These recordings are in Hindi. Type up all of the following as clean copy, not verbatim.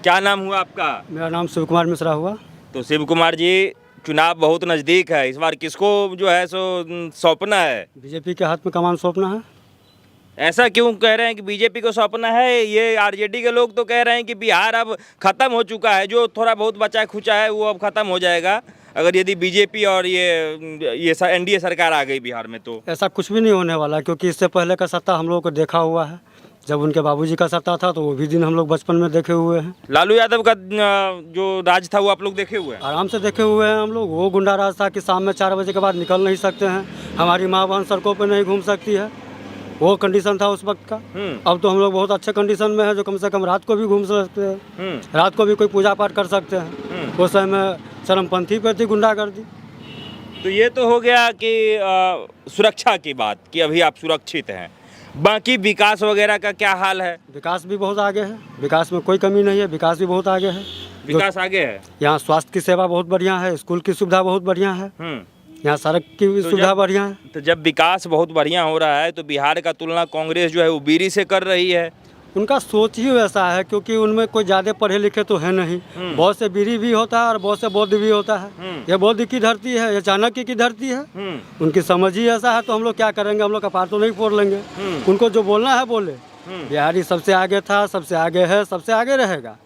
क्या नाम हुआ आपका? मेरा नाम शिव कुमार मिश्रा हुआ। तो शिव कुमार जी, चुनाव बहुत नज़दीक है, इस बार किसको जो है सो सौंपना है? बीजेपी के हाथ में कमान सौंपना है। ऐसा क्यों कह रहे हैं कि बीजेपी को सौंपना है? ये आरजेडी के लोग तो कह रहे हैं कि बिहार अब खत्म हो चुका है, जो थोड़ा बहुत बचा खुचा है वो अब खत्म हो जाएगा अगर यदि बीजेपी और ये एनडीए सरकार आ गई बिहार में। तो ऐसा कुछ भी नहीं होने वाला, क्योंकि इससे पहले का सत्ता हम लोगों को देखा हुआ है। जब उनके बाबूजी का सत्ता था तो वो भी दिन हम लोग बचपन में देखे हुए हैं। लालू यादव का जो राज था वो आप लोग देखे हुए हैं? आराम से देखे हुए हैं हम लोग। वो गुंडा राज था कि शाम में 4 बजे के बाद निकल नहीं सकते हैं, हमारी माँ बहन सड़कों पर नहीं घूम सकती है। वो कंडीशन था उस वक्त का। अब तो हम लोग बहुत अच्छे कंडीशन में है, जो कम से कम रात को भी घूम सकते हैं, रात को भी कोई पूजा पाठ कर सकते हैं। उस समय चरमपंथी पे थी गुंडागर्दी। तो ये तो हो गया कि सुरक्षा की बात कि अभी आप सुरक्षित हैं। बाकी विकास वगैरह का क्या हाल है? विकास भी बहुत आगे है, विकास में कोई कमी नहीं है, विकास भी बहुत आगे है। विकास आगे है। यहाँ स्वास्थ्य की सेवा बहुत बढ़िया है, स्कूल की सुविधा बहुत बढ़िया है, यहाँ सड़क की सुविधा बढ़िया है। तो जब विकास बहुत बढ़िया हो रहा है तो बिहार का तुलना कांग्रेस जो है वो बीरी से कर रही है। उनका सोच ही वैसा है, क्योंकि उनमें कोई ज़्यादा पढ़े लिखे तो है नहीं। बहुत से बीरी भी होता है और बहुत से बौद्ध भी होता है। ये बौद्ध की धरती है, ये चाणक्य की धरती है। उनकी समझ ही ऐसा है, तो हम लोग क्या करेंगे? हम लोग कपार तो नहीं फोड़ लेंगे। उनको जो बोलना है बोले। बिहारी सबसे आगे था, सबसे आगे है, सबसे आगे रहेगा।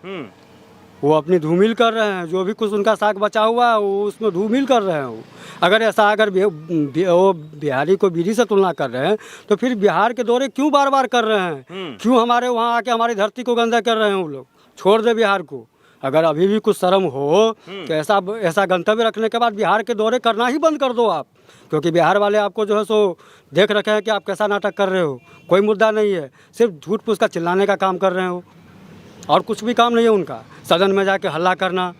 वो अपनी धूमिल कर रहे हैं, जो भी कुछ उनका साग बचा हुआ है वो उसमें धूमिल कर रहे हैं। वो अगर ऐसा अगर वो बिहारी को बीरी से तुलना कर रहे हैं तो फिर बिहार के दौरे क्यों बार बार कर रहे हैं? क्यों हमारे वहाँ आके हमारी धरती को गंदा कर रहे हैं? वो लोग छोड़ दे बिहार को। अगर अभी भी कुछ शर्म हो तो ऐसा गंतव्य रखने के बाद बिहार के दौरे करना ही बंद कर दो आप, क्योंकि बिहार वाले आपको जो है सो देख रखे हैं कि आप कैसा नाटक कर रहे हो। कोई मुद्दा नहीं है, सिर्फ झूठ फूस का चिल्लाने का काम कर रहे हो और कुछ भी काम नहीं है उनका। सदन में जाके हल्ला करना,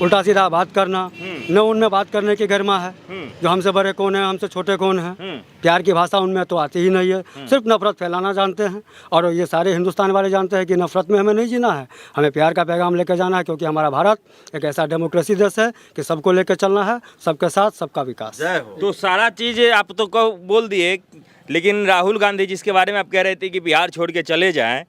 उल्टा सीधा बात करना, न उनमें बात करने की गरिमा है। जो हमसे बड़े कौन है, हमसे छोटे कौन है, प्यार की भाषा उनमें तो आती ही नहीं है। सिर्फ नफरत फैलाना जानते हैं, और ये सारे हिंदुस्तान वाले जानते हैं कि नफरत में हमें नहीं जीना है, हमें प्यार का पैगाम लेकर जाना है। क्योंकि हमारा भारत एक ऐसा डेमोक्रेसी देश है कि सबको लेकर चलना है, सबके साथ सबका विकास। तो सारा चीज़ आप तो बोल दिए, लेकिन राहुल गांधी जिसके बारे में आप कह रहे थे कि बिहार छोड़ के चले जाएं,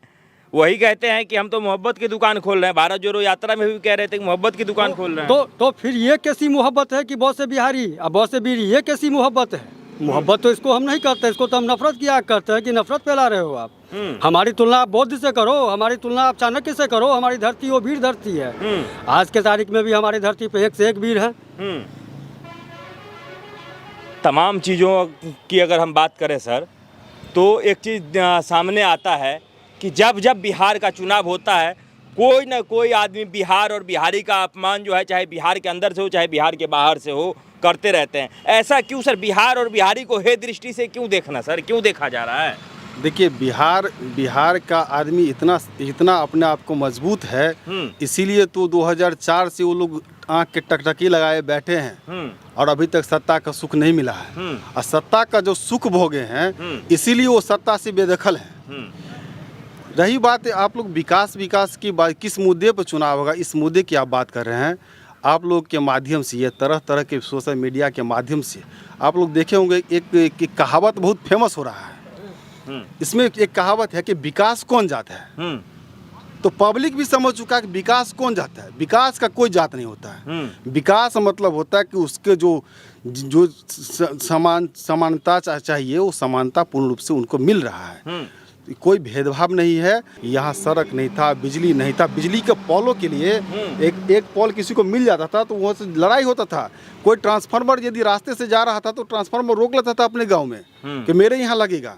वही कहते हैं कि हम तो मोहब्बत की दुकान खोल रहे हैं। भारत जोड़ो यात्रा में भी कह रहे थे कि मोहब्बत की दुकान खोल रहे हैं। तो फिर ये कैसी मोहब्बत है कि बहुत से बिहारी और बहुत से बीरी, ये कैसी मोहब्बत है? मोहब्बत तो इसको हम नहीं करते, इसको तो हम नफरत की आग करते हैं कि नफरत फैला रहे हो आप। हमारी तुलना आप बौद्ध से करो, हमारी तुलना आप चाणक्य से करो। हमारी धरती वो वीर धरती है। आज के तारीख में भी हमारी धरती पे एक से एक वीर है। तमाम चीज़ों की अगर हम बात करें सर, तो एक चीज़ सामने आता है कि जब जब बिहार का चुनाव होता है, कोई ना कोई आदमी बिहार और बिहारी का अपमान जो है, चाहे बिहार के अंदर से हो चाहे बिहार के बाहर से हो, करते रहते हैं। ऐसा क्यों सर? बिहार और बिहारी को हे दृष्टि से क्यों देखना सर? क्यों देखा जा रहा है? देखिए, बिहार का आदमी इतना अपने आप को मजबूत है, इसीलिए तो 2004 से वो लोग आँख के टकटकी लगाए बैठे हैं और अभी तक सत्ता का सुख नहीं मिला है। और सत्ता का जो सुख भोगे हैं, इसीलिए वो सत्ता से बेदखल है। रही बात है आप लोग विकास की बात, किस मुद्दे पर चुनाव होगा, इस मुद्दे की आप बात कर रहे हैं। आप लोग के माध्यम से, ये तरह तरह के सोशल मीडिया के माध्यम से आप लोग देखे होंगे, एक कहावत बहुत फेमस हो रहा है। इसमें एक कहावत है कि विकास कौन जाता है। तो पब्लिक भी समझ चुका है कि विकास कौन जाता है। विकास का कोई जात नहीं होता है। विकास मतलब होता है कि उसके जो समानता चाहिए, वो समानता पूर्ण रूप से उनको मिल रहा है। कोई भेदभाव नहीं है। यहाँ सड़क नहीं था, बिजली नहीं था। बिजली के पोलों के लिए एक पोल किसी को मिल जाता था तो वहाँ से लड़ाई होता था। कोई ट्रांसफार्मर यदि रास्ते से जा रहा था तो ट्रांसफार्मर रोक लेता था अपने गांव में कि मेरे यहाँ लगेगा।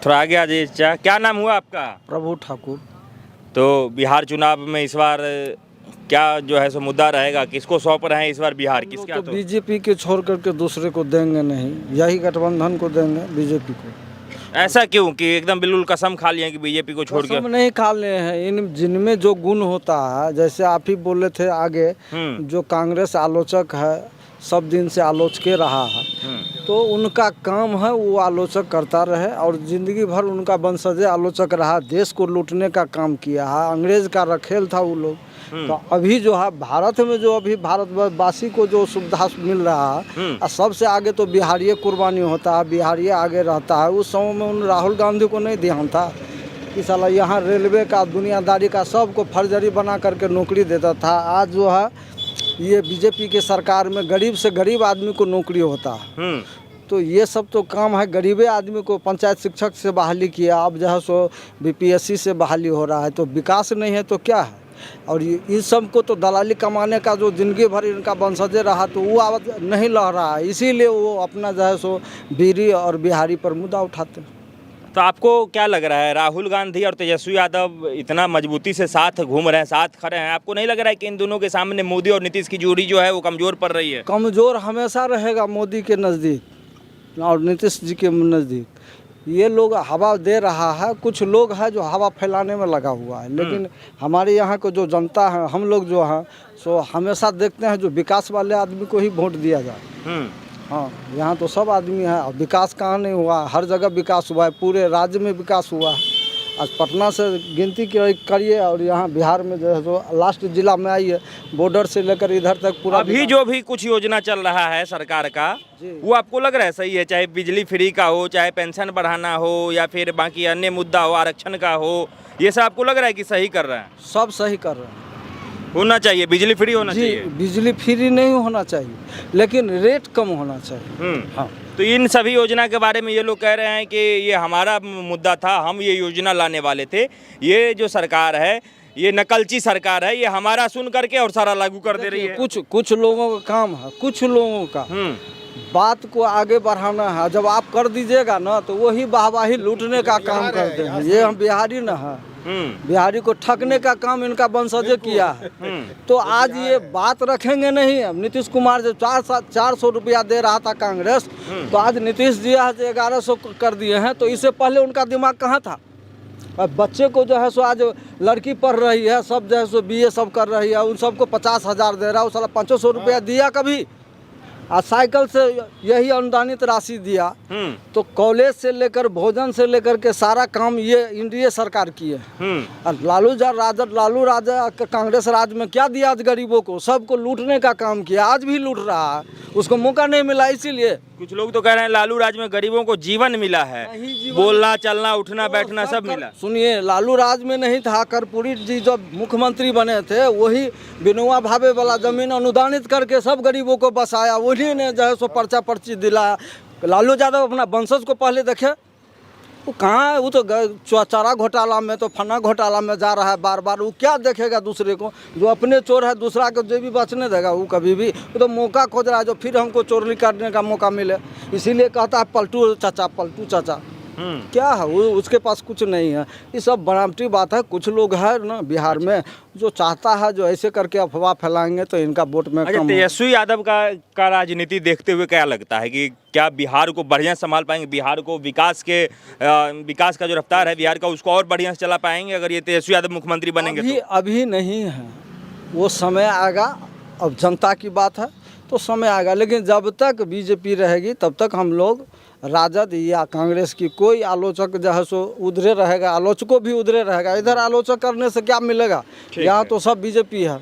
थोड़ा आगे आ जाइए। क्या नाम हुआ आपका? प्रभु ठाकुर। तो बिहार चुनाव में इस बार क्या जो है सो मुद्दा रहेगा? किसको सौंप रहे हैं इस बार बिहार? किसका? तो बीजेपी के छोड़ करके दूसरे को देंगे नहीं, यही गठबंधन को देंगे, बीजेपी को। ऐसा क्यों कि एकदम बिल्कुल कसम खा लिए कि बीजेपी को छोड़ के? कसम नहीं खा ले हैं। इन जिनमें जो गुण होता है, जैसे आप ही बोले थे आगे, जो कांग्रेस आलोचक है, सब दिन से आलोचके रहा है, तो उनका काम है वो आलोचक करता रहे और जिंदगी भर उनका वंशज आलोचक रहा। देश को लूटने का काम किया है, अंग्रेज का रखेल था वो लोग। तो अभी जो है भारत में जो अभी भारतवासी को जो सुविधा मिल रहा है, सबसे आगे तो बिहारी कुर्बानी होता है, बिहारी आगे रहता है। उस समय में उन राहुल गांधी को नहीं ध्यान था, कि साला यहाँ रेलवे का दुनियादारी का सबको फर्जरी बना करके नौकरी देता था। आज जो है ये बीजेपी के सरकार में गरीब से गरीब आदमी को नौकरी होता है। तो ये सब तो काम है गरीबे आदमी को। पंचायत शिक्षक से बहाली किया, अब जो है सो बीपीएससी से बहाली हो रहा है। तो विकास नहीं है तो क्या है? और इस सब को तो दलाली कमाने का जो जिंदगी भर इनका वंशजे रहा तो वो आवाज़ नहीं लह रहा है, इसीलिए वो अपना जो है सो बीरी और बिहारी पर मुद्दा उठाते हैं। तो आपको क्या लग रहा है, राहुल गांधी और तेजस्वी यादव इतना मजबूती से साथ घूम रहे हैं, साथ खड़े हैं, आपको नहीं लग रहा है कि इन दोनों के सामने मोदी और नीतीश की जोड़ी जो है वो कमज़ोर पड़ रही है? कमज़ोर हमेशा रहेगा मोदी के नज़दीक और नीतीश जी के नज़दीक। ये लोग हवा दे रहा है, कुछ लोग हैं जो हवा फैलाने में लगा हुआ है, लेकिन हमारे यहाँ को जो जनता है, हम लोग जो हैं सो हमेशा देखते हैं जो विकास वाले आदमी को ही वोट दिया जाए। हाँ, यहाँ तो सब आदमी है। और विकास कहाँ नहीं हुआ? हर जगह विकास हुआ है, पूरे राज्य में विकास हुआ है। आज पटना से गिनती करिए और यहाँ बिहार में जो है तो लास्ट जिला में आई है, बॉर्डर से लेकर इधर तक पूरा। अभी जो भी कुछ योजना चल रहा है सरकार का, वो आपको लग रहा है सही है? चाहे बिजली फ्री का हो, चाहे पेंशन बढ़ाना हो, या फिर बाकी अन्य मुद्दा हो, आरक्षण का हो, ये सब आपको लग रहा है कि सही कर रहे हैं? सब सही कर रहे हैं। होना चाहिए, बिजली फ्री होना जी, चाहिए। बिजली फ्री नहीं होना चाहिए, लेकिन रेट कम होना चाहिए। हाँ, तो इन सभी योजना के बारे में ये लोग कह रहे हैं कि ये हमारा मुद्दा था, हम ये योजना लाने वाले थे, ये जो सरकार है ये नकलची सरकार है, ये हमारा सुन करके और सारा लागू कर दे रही है। कुछ लोगों का काम है, कुछ लोगों का बात को आगे बढ़ाना है। जब आप कर दीजिएगा ना तो वही वाहवाही लूटने का काम करते हैं। ये हम बिहारी ना है, बिहारी को ठगने का काम इनका वंशज किया है। तो आज ये बात रखेंगे नहीं। अब नीतीश कुमार जो 400 रुपया दे रहा था कांग्रेस, तो आज नीतीश जी आज 1100 कर दिए हैं। तो इससे पहले उनका दिमाग कहाँ था? अब बच्चे को जो है सो आज लड़की पढ़ रही है, सब जो है सो BA सब कर रही है, उन सबको 50,000 दे रहा है। वो साला 500 रुपया दिया कभी? आज साइकिल से यही अनुदानित राशि दिया। तो कॉलेज से लेकर भोजन से लेकर के सारा काम ये एनडीए सरकार की है। और लालू राजा कांग्रेस राज में क्या दिया आज गरीबों को? सबको लूटने का काम किया, आज भी लूट रहा है, उसको मौका नहीं मिला। इसीलिए कुछ लोग तो कह रहे हैं लालू राज में गरीबों को जीवन मिला है, बोलना चलना उठना बैठना सब मिला। सुनिए, लालू राज में नहीं था। कर्पूरी जी जब मुख्यमंत्री बने थे, वही बिनुआ भावे वाला जमीन अनुदानित करके सब गरीबों को बसाया, उन्हीं ने जो है सो पर्चा पर्ची दिलाया। लालू यादव अपना वंशज को पहले देखे, वो कहाँ है? वो तो चारा घोटाला में, तो फना घोटाला में जा रहा है बार बार। वो क्या देखेगा दूसरे को? जो अपने चोर है दूसरा को जो भी बचने देगा वो कभी भी? वो तो मौका खोज रहा है जो फिर हमको चोरी करने का मौका मिले। इसीलिए कहता है पलटू चाचा, पलटू चाचा। क्या है वो? उसके पास कुछ नहीं है। ये सब बनावटी बात है। कुछ लोग है ना बिहार में जो चाहता है जो ऐसे करके अफवाह फैलाएंगे तो इनका वोट में कम। तेजस्वी यादव का राजनीति देखते हुए क्या लगता है कि क्या बिहार को बढ़िया संभाल पाएंगे? बिहार को विकास का जो रफ्तार है बिहार का, उसको और बढ़िया से चला पाएंगे अगर ये तेजस्वी यादव मुख्यमंत्री बनेंगे? अभी नहीं है, वो समय आएगा। अब जनता की बात है तो समय आएगा, लेकिन जब तक बीजेपी रहेगी तब तक हम लोग राजद या कांग्रेस की कोई आलोचक जो है सो उधरे रहेगा, आलोचकों भी उधरे रहेगा। इधर आलोचक करने से क्या मिलेगा? यहाँ तो सब बीजेपी है।